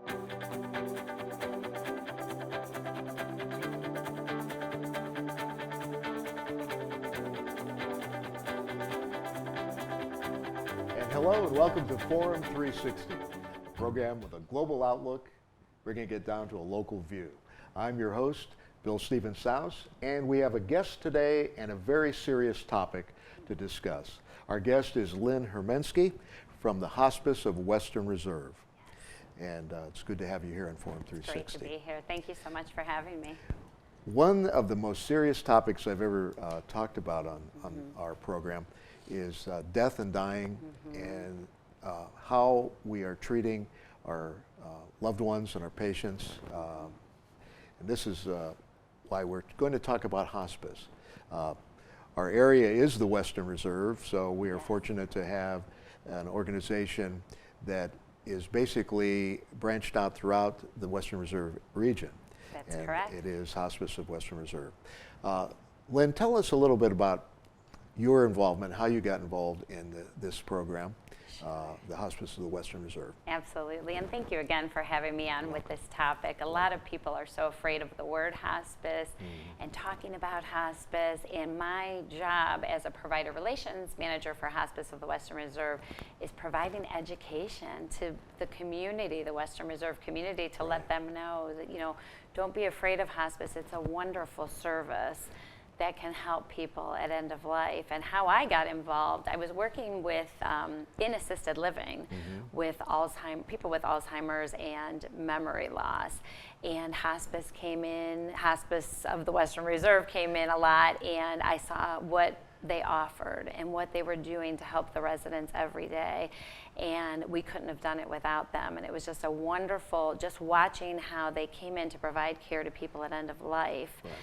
And hello and welcome to Forum 360, a program with a global outlook, bringing it down to a local view. I'm your host, Steven Saus, and we have a guest today and a very serious topic to discuss. Our guest is Lynn Hermensky from the Hospice of Western Reserve. And it's good to have you here on Forum 360. It's great to be here. Thank you so much for having me. One of the most serious topics I've ever talked about on our program is death and dying, and how we are treating our loved ones and our patients. And this is why we're going to talk about hospice. Our area is the Western Reserve, so we are fortunate to have an organization that is basically branched out throughout the Western Reserve region. That's correct. It is Hospice of Western Reserve. Lynn, tell us a little bit about your involvement, how you got involved in this program, the Hospice of the Western Reserve. Absolutely, and thank you again for having me on with this topic. A lot of people are so afraid of the word hospice and talking about hospice, and my job as a provider relations manager for Hospice of the Western Reserve is providing education to the community, the Western Reserve community, to let them know that, don't be afraid of hospice. It's a wonderful service that can help people at end of life. And how I got involved, I was working with in assisted living with people with Alzheimer's and memory loss. And hospice came in, Hospice of the Western Reserve came in a lot, and I saw what they offered and what they were doing to help the residents every day. And we couldn't have done it without them. And it was just a wonderful, just watching how they came in to provide care to people at end of life. Right.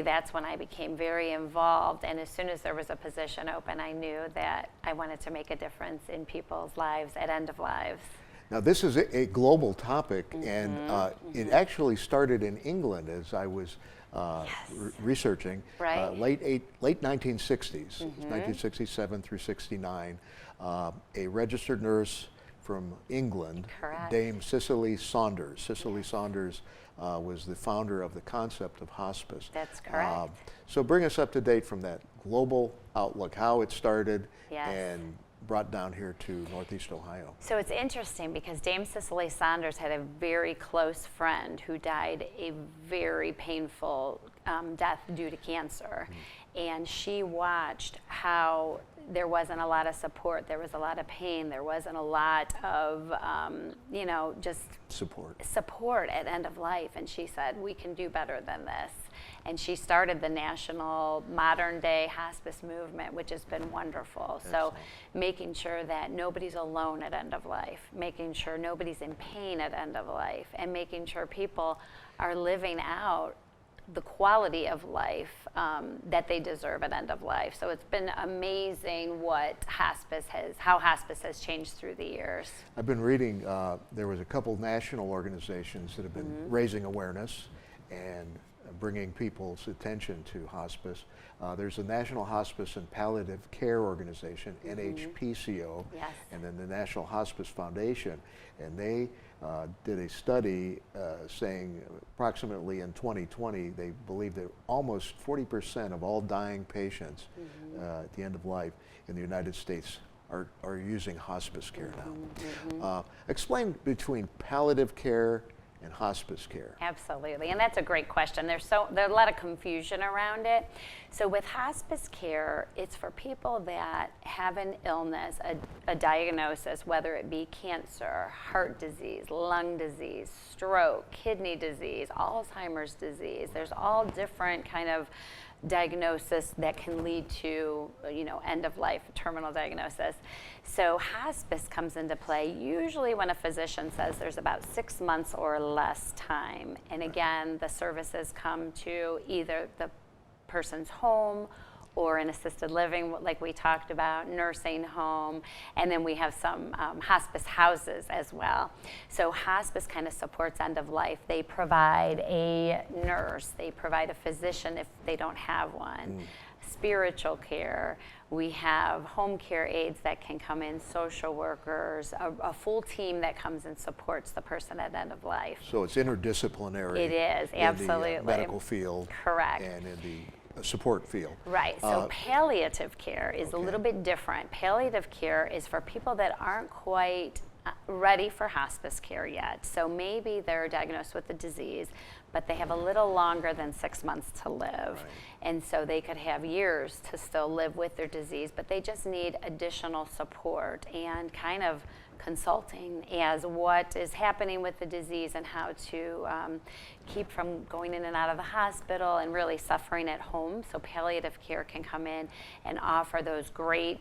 That's when I became very involved. And as soon as there was a position open, I knew that I wanted to make a difference in people's lives at end of lives. Now, this is a global topic, and it actually started in England, as I was researching, late 1960s, 1967 through 69. A registered nurse from England, Dame Cicely Saunders. Cicely Saunders was the founder of the concept of hospice. That's correct. So bring us up to date from that global outlook, how it started and brought down here to Northeast Ohio. So it's interesting because Dame Cicely Saunders had a very close friend who died a very painful death due to cancer. And she watched how there wasn't a lot of support, there was a lot of pain, there wasn't a lot of, just support at end of life. And she said, we can do better than this. And she started the national modern day hospice movement, which has been wonderful. So making sure that nobody's alone at end of life, making sure nobody's in pain at end of life, and making sure people are living out the quality of life that they deserve at end of life. So it's been amazing how hospice has changed through the years. I've been reading, there was a couple national organizations that have been raising awareness and bringing people's attention to hospice. There's a National Hospice and Palliative Care organization, NHPCO, and then the National Hospice Foundation, and they did a study saying approximately in 2020 they believe that almost 40% of all dying patients at the end of life in the United States are using hospice care now. Explain between palliative care and hospice care. Absolutely, and that's a great question. There's a lot of confusion around it. So with hospice care, it's for people that have an illness, a diagnosis, whether it be cancer, heart disease, lung disease, stroke, kidney disease, Alzheimer's disease. There's all different kind of diagnosis that can lead to, end of life, terminal diagnosis. So hospice comes into play usually when a physician says there's about 6 months or less time. And again, the services come to either the person's home or an assisted living, like we talked about, nursing home, and then we have some hospice houses as well. So hospice kind of supports end of life. They provide a nurse, they provide a physician if they don't have one, spiritual care, we have home care aides that can come in, social workers, a full team that comes and supports the person at end of life. So it's interdisciplinary. It is, absolutely. In the medical field. Correct. And in the support field. Right, so palliative care is a little bit different. Palliative care is for people that aren't quite ready for hospice care yet. So maybe they're diagnosed with a disease, but they have a little longer than 6 months to live. Right. And so they could have years to still live with their disease, but they just need additional support and kind of consulting as what is happening with the disease and how to keep from going in and out of the hospital and really suffering at home. So palliative care can come in and offer those great,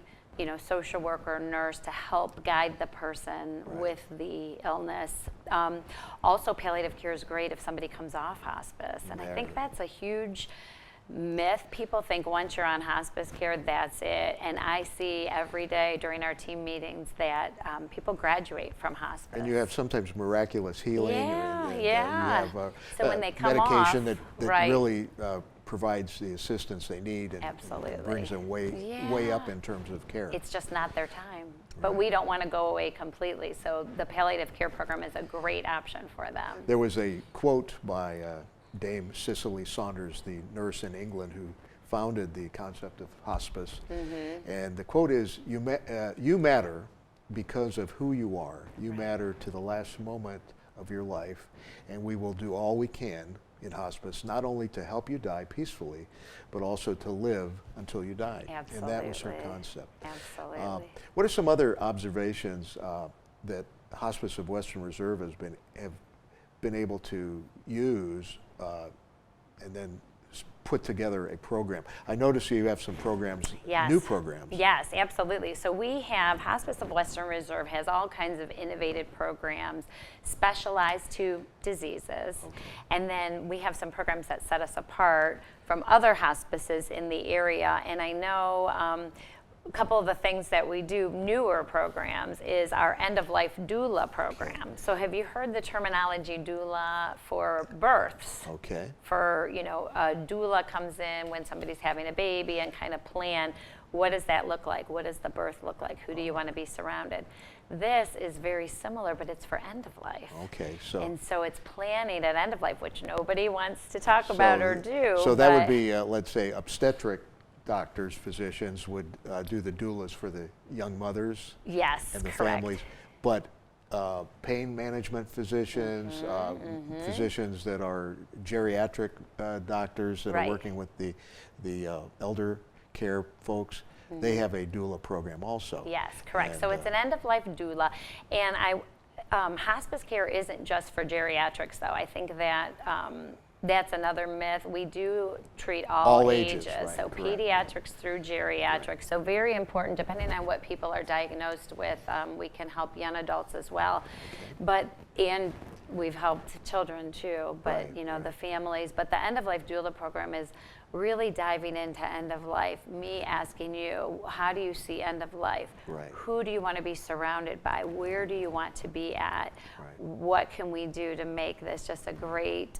social worker, nurse to help guide the person with the illness. Also, palliative care is great if somebody comes off hospice, and I think that's a huge myth. People think once you're on hospice care, that's it. And I see every day during our team meetings that people graduate from hospice. And you have sometimes miraculous healing. And you have so when they come medication off, that really provides the assistance they need and absolutely brings them way up in terms of care. It's just not their time. But we don't want to go away completely. So the palliative care program is a great option for them. There was a quote by Dame Cicely Saunders, the nurse in England who founded the concept of hospice. And the quote is, you matter because of who you are. You matter to the last moment of your life, and we will do all we can in hospice, not only to help you die peacefully, but also to live until you die. Absolutely. And that was her concept. Absolutely. What are some other observations that Hospice of Western Reserve have been able to use and then put together a program? I notice you have some programs, new programs. Yes, absolutely. So we have, Hospice of Western Reserve has all kinds of innovative programs specialized to diseases. And then we have some programs that set us apart from other hospices in the area. And I know a couple of the things that we do, newer programs, is our end-of-life doula program. So have you heard the terminology doula for births? Okay. For, a doula comes in when somebody's having a baby and kind of plan, what does that look like? What does the birth look like? Who do you want to be surrounded? This is very similar, but it's for end of life. Okay, and so it's planning at end of life, which nobody wants to talk about or do. So that would be, let's say, obstetric doctors, physicians would do the doulas for the young mothers and the families, but pain management physicians, physicians that are geriatric doctors that are working with the elder care folks, they have a doula program also. Yes, correct. And so it's an end-of-life doula, and hospice care isn't just for geriatrics, though. I think that that's another myth. We do treat all ages, right, so correct. Pediatrics through geriatrics. So very important, depending on what people are diagnosed with, we can help young adults as well. And we've helped children too, but the families. But the end-of-life doula program is really diving into end of life, me asking you, how do you see end of life? Right. Who do you want to be surrounded by? Where do you want to be at? Right. What can we do to make this just a great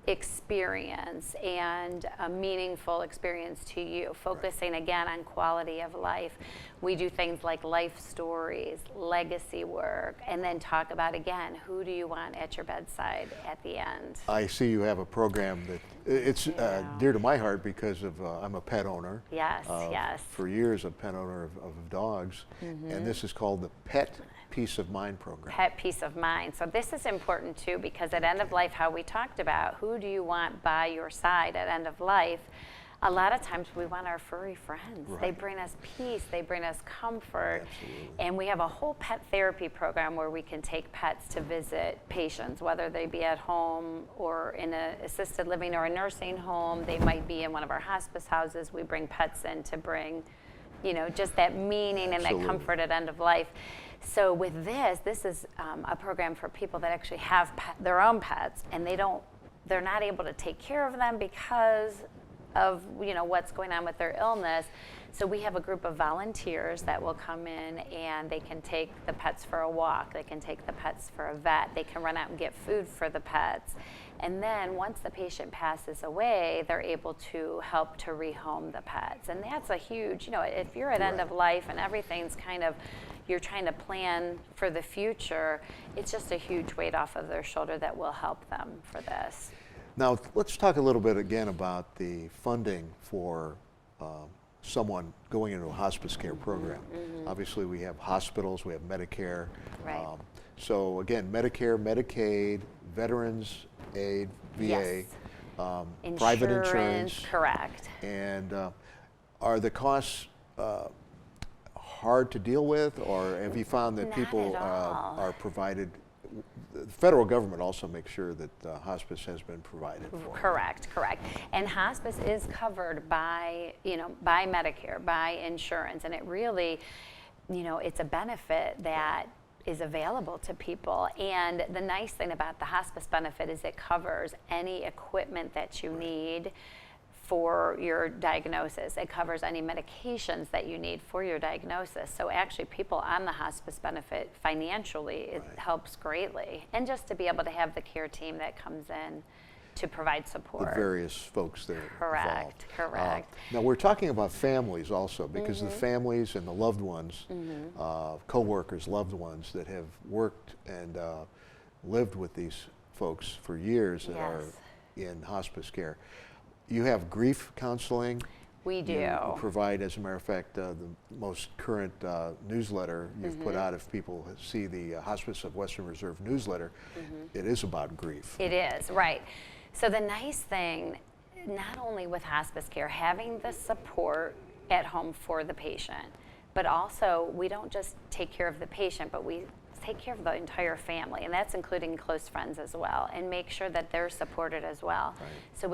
experience and a meaningful experience to you, focusing again on quality of life. We do things like life stories, legacy work, and then talk about, again, who do you want at your bedside at the end. I see you have a program that it's dear to my heart because of I'm a pet owner. Yes, yes. For years, a pet owner of dogs, and this is called the Pet Peace of Mind program. Pet Peace of Mind. So this is important too, because at end of life, how we talked about, who do you want by your side at end of life? A lot of times we want our furry friends. Right. They bring us peace, they bring us comfort. Absolutely. And we have a whole pet therapy program where we can take pets to visit patients, whether they be at home or in an assisted living or a nursing home. They might be in one of our hospice houses. We bring pets in to bring, just that meaning and that comfort at end of life. So with this is a program for people that actually have their own pets, and they're not able to take care of them because of what's going on with their illness. So we have a group of volunteers that will come in, and they can take the pets for a walk, they can take the pets for a vet, they can run out and get food for the pets. And then once the patient passes away, they're able to help to rehome the pets. And that's a huge, if you're at end of life and everything's kind of, you're trying to plan for the future, it's just a huge weight off of their shoulder that will help them for this. Now, let's talk a little bit again about the funding for someone going into a hospice care program. Obviously, we have hospitals, we have Medicare. Right. So again, Medicare, Medicaid, Veterans Aid, VA, private insurance. Correct. And are the costs hard to deal with, or have you found that Not people at all. are provided? The federal government also makes sure that hospice has been provided for. Correct. And hospice is covered by, by Medicare, by insurance, and it really, it's a benefit that is available to people. And the nice thing about the hospice benefit is it covers any equipment that you need for your diagnosis. It covers any medications that you need for your diagnosis. So actually people on the hospice benefit financially, it helps greatly. And just to be able to have the care team that comes in to provide support. The various folks that are involved. Correct. Now we're talking about families also, because the families and the loved ones, co-workers, loved ones that have worked and lived with these folks for years that are in hospice care. You have grief counseling. We do. You provide, as a matter of fact, the most current newsletter you've put out. If people see the Hospice of Western Reserve newsletter, it is about grief. It is, right. So the nice thing, not only with hospice care, having the support at home for the patient, but also we don't just take care of the patient, but we take care of the entire family, and that's including close friends as well, and make sure that they're supported as well. Right. So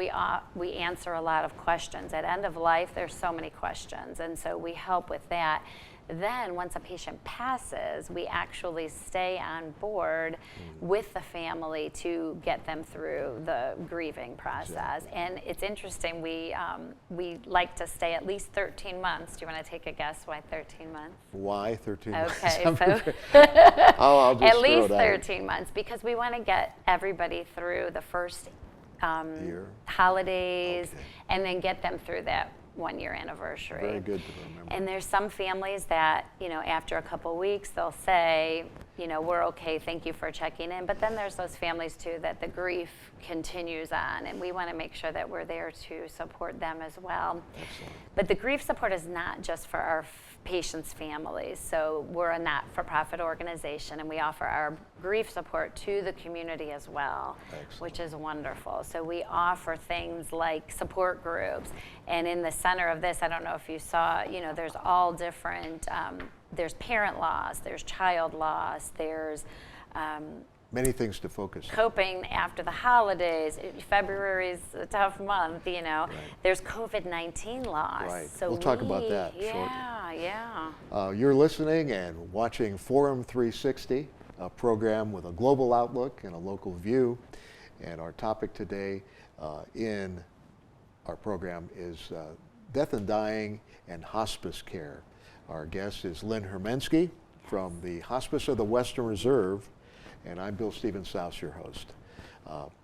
we answer a lot of questions. At end of life, there's so many questions, and so we help with that. Then once a patient passes, we actually stay on board with the family to get them through the grieving process. Exactly. And it's interesting, we like to stay at least 13 months. Do you want to take a guess why 13 months? Why 13 months? Okay, so I'll just at least throw it out. 13 months, because we want to get everybody through the first Year. holidays, Okay. and then get them through that 1-year anniversary. Very good to remember. And there's some families that, after a couple weeks, they'll say, we're okay, thank you for checking in. But then there's those families too that the grief continues on, and we want to make sure that we're there to support them as well. Excellent. But the grief support is not just for our patients' families. So we're a not-for-profit organization, and we offer our grief support to the community as well, Excellent. which is wonderful. So we offer things like support groups, and in the center of this, I don't know if you saw, there's all different, there's parent loss, there's child loss, there's Many things to focus on. coping after the holidays. February is a tough month, Right. There's COVID-19 loss. Right. So We'll talk about that shortly. Yeah. You're listening and watching Forum 360, a program with a global outlook and a local view. And our topic today in our program is death and dying and hospice care. Our guest is Lynn Hermensky from the Hospice of the Western Reserve, and I'm Steven Saus, your host.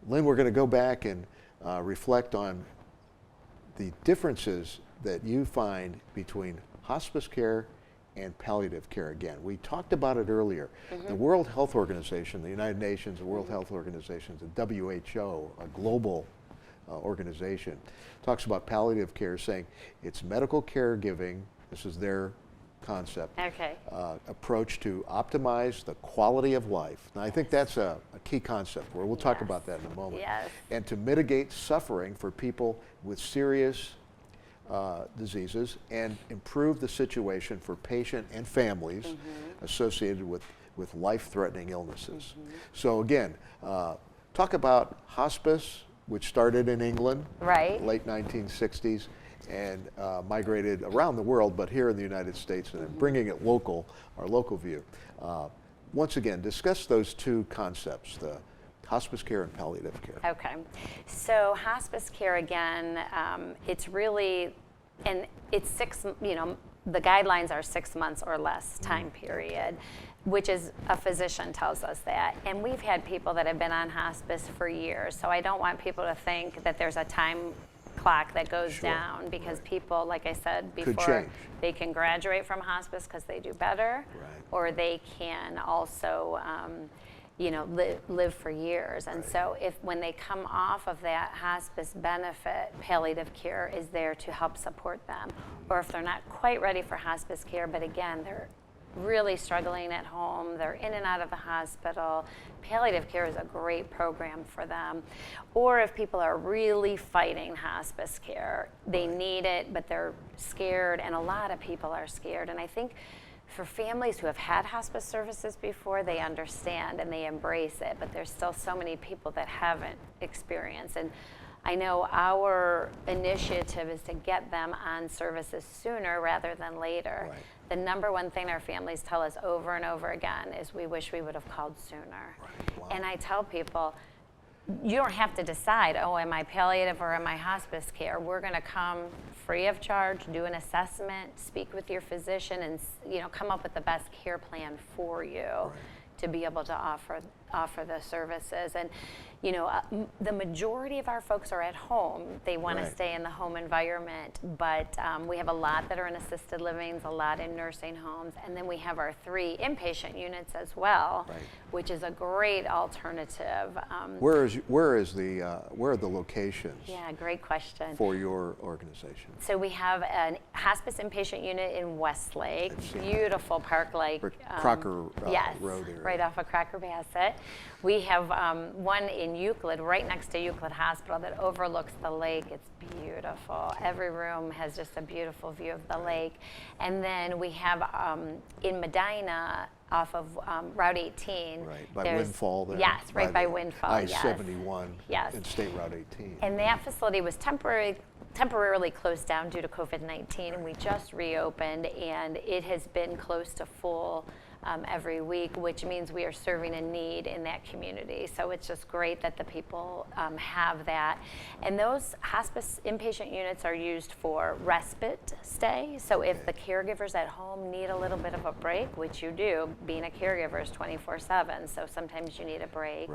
Lynn, we're going to go back and reflect on the differences that you find between hospice care and palliative care. Again, we talked about it earlier. The World Health Organization, the United Nations, the World Health Organization, the WHO, a global organization, talks about palliative care, saying it's medical caregiving, this is their concept, Okay. approach to optimize the quality of life. Now, I think that's a key concept, where we'll talk Yes. about that in a moment. Yes. And to mitigate suffering for people with serious diseases and improve the situation for patient and families associated with life-threatening illnesses. So again, talk about hospice, which started in England, Right. late 1960s, and migrated around the world, but here in the United States, and then bringing it local, our local view. Once again, discuss those two concepts, the hospice care and palliative care. Okay. So hospice care, again, it's really and it's the guidelines are 6 months or less time period, which is a physician tells us that. And we've had people that have been on hospice for years, so I don't want people to think that there's a time clock that goes down, because people, like I said before, they can graduate from hospice because they do better, or they can also live for years. And so when they come off of that hospice benefit, palliative care is there to help support them. Or if they're not quite ready for hospice care, but again, they're really struggling at home, they're in and out of the hospital, palliative care is a great program for them. Or if people are really fighting hospice care, they need it, but they're scared, and a lot of people are scared. And I think for families who have had hospice services before, they understand and they embrace it, but there's still so many people that haven't experienced. And I know our initiative is to get them on services sooner rather than later. The number one thing our families tell us over and over again is we wish we would have called sooner. And I tell people, you don't have to decide, oh, am I palliative or am I hospice care? We're going to come free of charge, do an assessment, speak with your physician, and come up with the best care plan for you to be able to offer the services. And the majority of our folks are at home. They want to stay in the home environment, but we have a lot that are in assisted livings, a lot in nursing homes, and then we have our 3 inpatient units as well, which is a great alternative. Where are the locations? Yeah, great question. For your organization? So we have a hospice inpatient unit in Westlake, beautiful park-like. Crocker Road area. Right off of Crocker Bassett. We have one in Euclid, right next to Euclid Hospital, that overlooks the lake. It's beautiful. Every room has just a beautiful view of the lake. And then we have in Medina, off of Route 18. By Windfall there. Yes, right by Windfall. I-71 and State Route 18. And that facility was temporarily closed down due to COVID-19, and we just reopened, and it has been close to full every week, which means we are serving a need in that community. So it's just great that the people have that. And those hospice inpatient units are used for respite stay. So if the caregivers at home need a little bit of a break, which you do, being a caregiver is 24/7, so sometimes you need a break.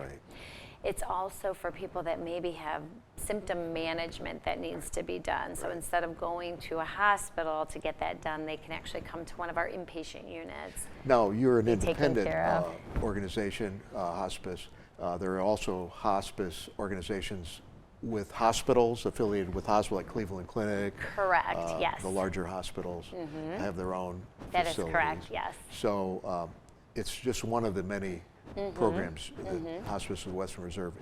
It's also for people that maybe have symptom management that needs to be done. So instead of going to a hospital to get that done, they can actually come to one of our inpatient units. Now, you're an independent organization, hospice. There are also hospice organizations with hospitals, affiliated with hospitals like Cleveland Clinic. Correct, yes. The larger hospitals have their own That facilities. is correct, yes. So it's just one of the many programs that Hospice of the Western Reserve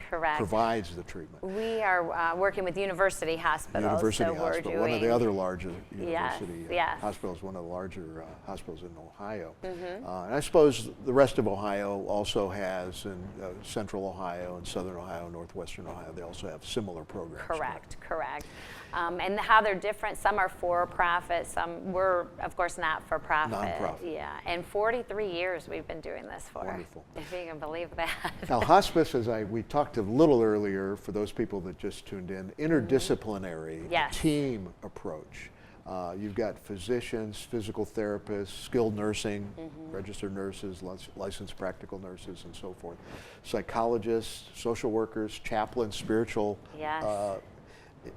provides the treatment. We are working with University Hospitals. University Hospital, one of the other larger university hospitals, one of the larger hospitals in Ohio. And I suppose the rest of Ohio also has, in Central Ohio and Southern Ohio, Northwestern Ohio, they also have similar programs. Correct. And how they're different, some are for-profit, some we're, of course, not-for-profit. Non-profit. Yeah, and 43 years we've been doing this for. Wonderful. If you can believe that. Now, hospice, we talked a little earlier, for those people that just tuned in, interdisciplinary team approach. You've got physicians, physical therapists, skilled nursing, registered nurses, licensed practical nurses, and so forth. Psychologists, social workers, chaplains, spiritual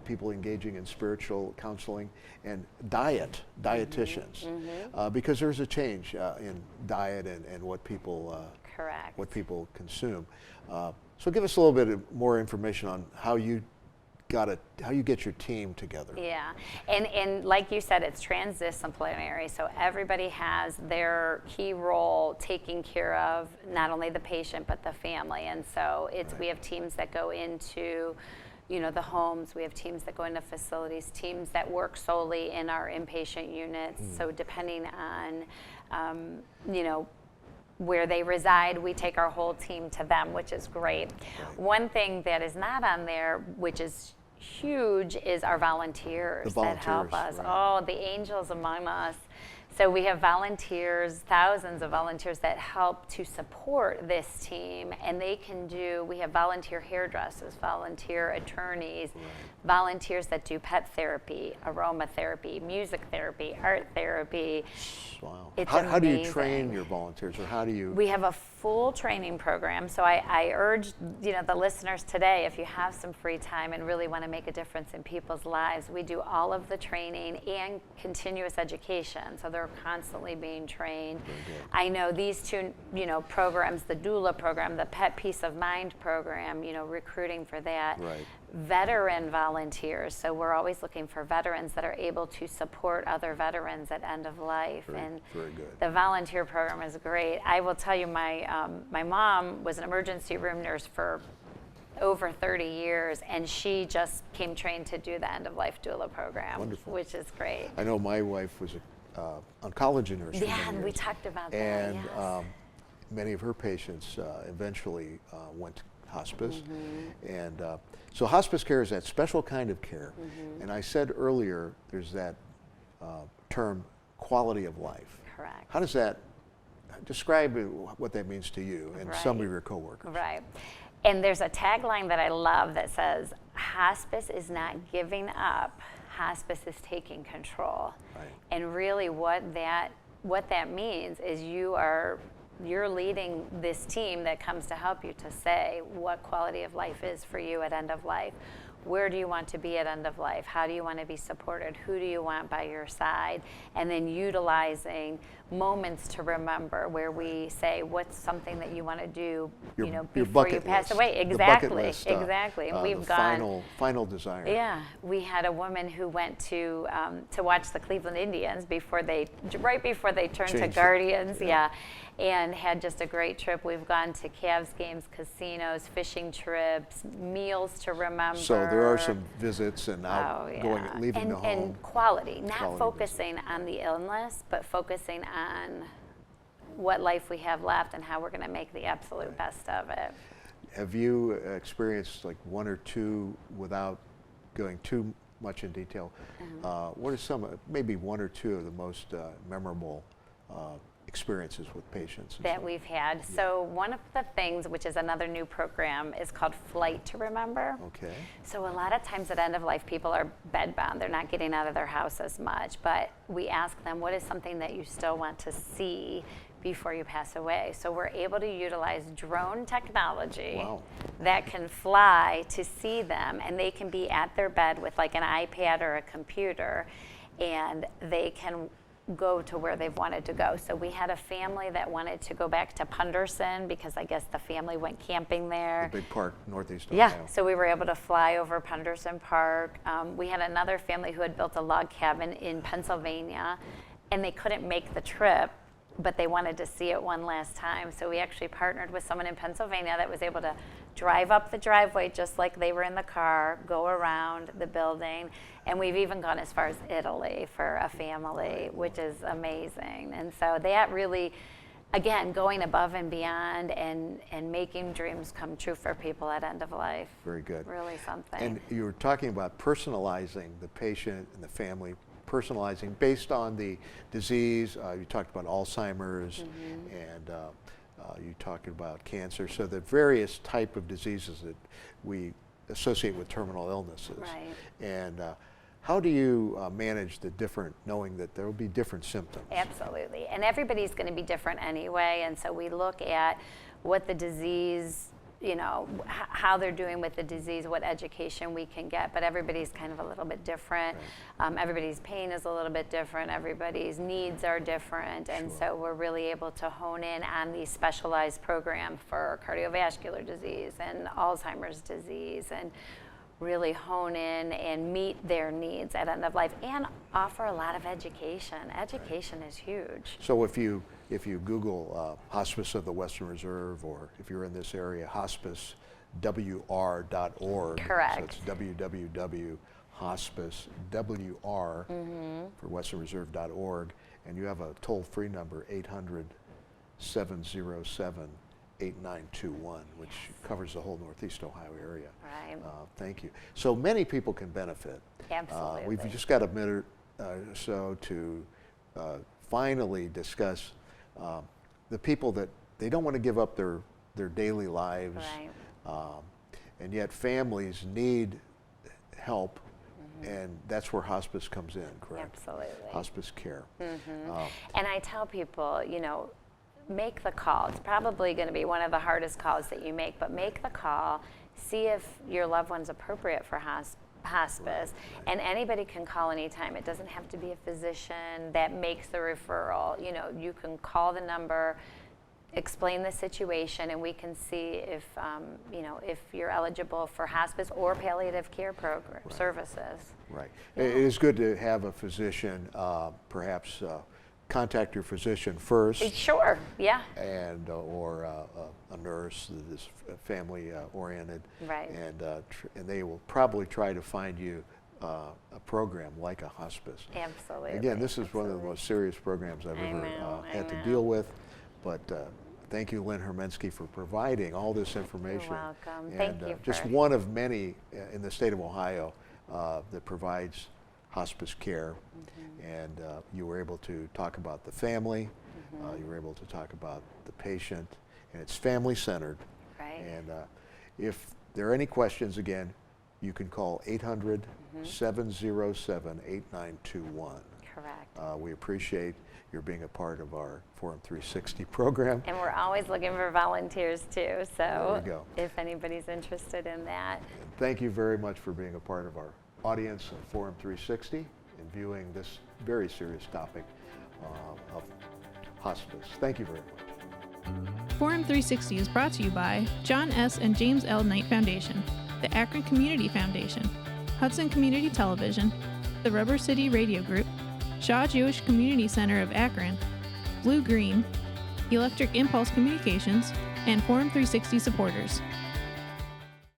people engaging in spiritual counseling, and dietitians, because there's a change in diet and what people consume. So give us a little bit more information on how you get your team together. Yeah, and like you said, it's transdisciplinary, so everybody has their key role taking care of not only the patient but the family. And so we have teams that go into the homes, we have teams that go into facilities, teams that work solely in our inpatient units. So depending on, where they reside, we take our whole team to them, which is great. One thing that is not on there, which is huge, is our volunteers that help us. Oh, the angels among us. So we have volunteers, thousands of volunteers that help to support this team, and we have volunteer hairdressers, volunteer attorneys, volunteers that do pet therapy, aromatherapy, music therapy, art therapy. Wow. It's how do you amazing. train your volunteers, or how do you? We have a full training program, so I urge the listeners today, if you have some free time and really want to make a difference in people's lives, we do all of the training and continuous education, so they're constantly being trained. I know these two programs, the Doula program, the Pet Peace of Mind program, recruiting for that. Right. Veteran volunteers, so we're always looking for veterans that are able to support other veterans at end of life. Very good. The volunteer program is great. I will tell you, my mom was an emergency room nurse for over 30 years, and she just came trained to do the end-of-life doula program. Wonderful. Which is great. I know my wife was an oncology nurse. for Yeah, many and years, we talked about that. and Yes. many of her patients eventually went to hospice. And so hospice care is that special kind of care. And I said earlier, there's that term quality of life. Correct. How does that, describe what that means to you and some of Right. your coworkers? Right. And there's a tagline that I love that says, hospice is not giving up, hospice is taking control. Right. And really what that means is you're leading this team that comes to help you to say what quality of life is for you at end of life. Where do you want to be at end of life? How do you want to be supported? Who do you want by your side? And then utilizing moments to remember, where we say, what's something that you want to do, Your before you bucket pass list. away? The bucket Exactly, list, exactly. And we've the gone. final desire. Yeah, we had a woman who went to watch the Cleveland Indians right before they turned to Changed it. Guardians. Yeah. And had just a great trip. We've gone to Cavs games, casinos, fishing trips, meals to remember. So there are some visits and leaving the home. And quality, not Quality focusing on the illness, but focusing on what life we have left and how we're going to make the absolute best of it. Have you experienced like one or two, without going too much in detail, what are maybe one or two of the most memorable experiences with patients that we've had? Yeah. So one of the things, which is another new program, is called Flight to Remember. Okay. So a lot of times at end of life, people are bedbound. They're not getting out of their house as much, but we ask them, what is something that you still want to see before you pass away? So we're able to utilize drone technology that can fly to see them, and they can be at their bed with like an iPad or a computer, and they can go to where they've wanted to go. So we had a family that wanted to go back to Punderson because I guess the family went camping there. The big park northeast of Yeah, Ohio. so we were able to fly over Punderson Park. We had another family who had built a log cabin in Pennsylvania, and they couldn't make the trip, but they wanted to see it one last time. So we actually partnered with someone in Pennsylvania that was able to drive up the driveway just like they were in the car, go around the building, and we've even gone as far as Italy for a family, which is amazing. And so that really, again, going above and beyond and making dreams come true for people at end of life. Very good. Really something. And you were talking about personalizing the patient and the family, personalizing based on the disease. You talked about Alzheimer's, and you talked about cancer. So the various type of diseases that we associate with terminal illnesses. Right. And how do you manage the different, knowing that there will be different symptoms? Absolutely. And everybody's going to be different anyway. And so we look at what the disease, how they're doing with the disease, what education we can get, but everybody's kind of a little bit different. Right. Everybody's pain is a little bit different. Everybody's needs are different. And so we're really able to hone in on these specialized programs for cardiovascular disease and Alzheimer's disease, and really hone in and meet their needs at end of life and offer a lot of education. Education is huge. So if you Google Hospice of the Western Reserve, or if you're in this area, hospicewr.org. Correct. So it's www.hospicewr for westernreserve.org, and you have a toll-free number, 800-707-8921, which covers the whole Northeast Ohio area. Right. Thank you. So many people can benefit. Absolutely. We've just got a minute or so to finally discuss the people that they don't want to give up their daily lives, Right. and yet families need help, and that's where hospice comes in, correct? Absolutely. Hospice care. And I tell people, you know, make the call. It's probably going to be one of the hardest calls that you make, but make the call. See if your loved one's appropriate for hospice. And anybody can call anytime. It doesn't have to be a physician that makes the referral. You know, you can call the number, explain the situation, and we can see if, you know, if you're eligible for hospice or palliative care program services. Right. It is good to have a physician, perhaps contact your physician first. Sure, yeah. And or a nurse that is family oriented. Right. And they will probably try to find you a program like a hospice. Absolutely. Again, this is one of the most serious programs I've ever had to know. deal with. But thank you, Lynn Hermensky, for providing all this information. You're welcome. And, Thank you. Just one of many in the state of Ohio that provides hospice care. And you were able to talk about the family. You were able to talk about the patient, and it's family centered. Right. And if there are any questions, again, you can call 800-707-8921. Correct. We appreciate your being a part of our Forum 360 program. And we're always looking for volunteers too, so There we go. if anybody's interested in that. And thank you very much for being a part of our audience of Forum 360 and viewing this very serious topic of hospice. Thank you very much. Forum 360 is brought to you by John S. and James L. Knight Foundation, the Akron Community Foundation, Hudson Community Television, the Rubber City Radio Group, Shaw Jewish Community Center of Akron, Blue Green, Electric Impulse Communications, and Forum 360 supporters.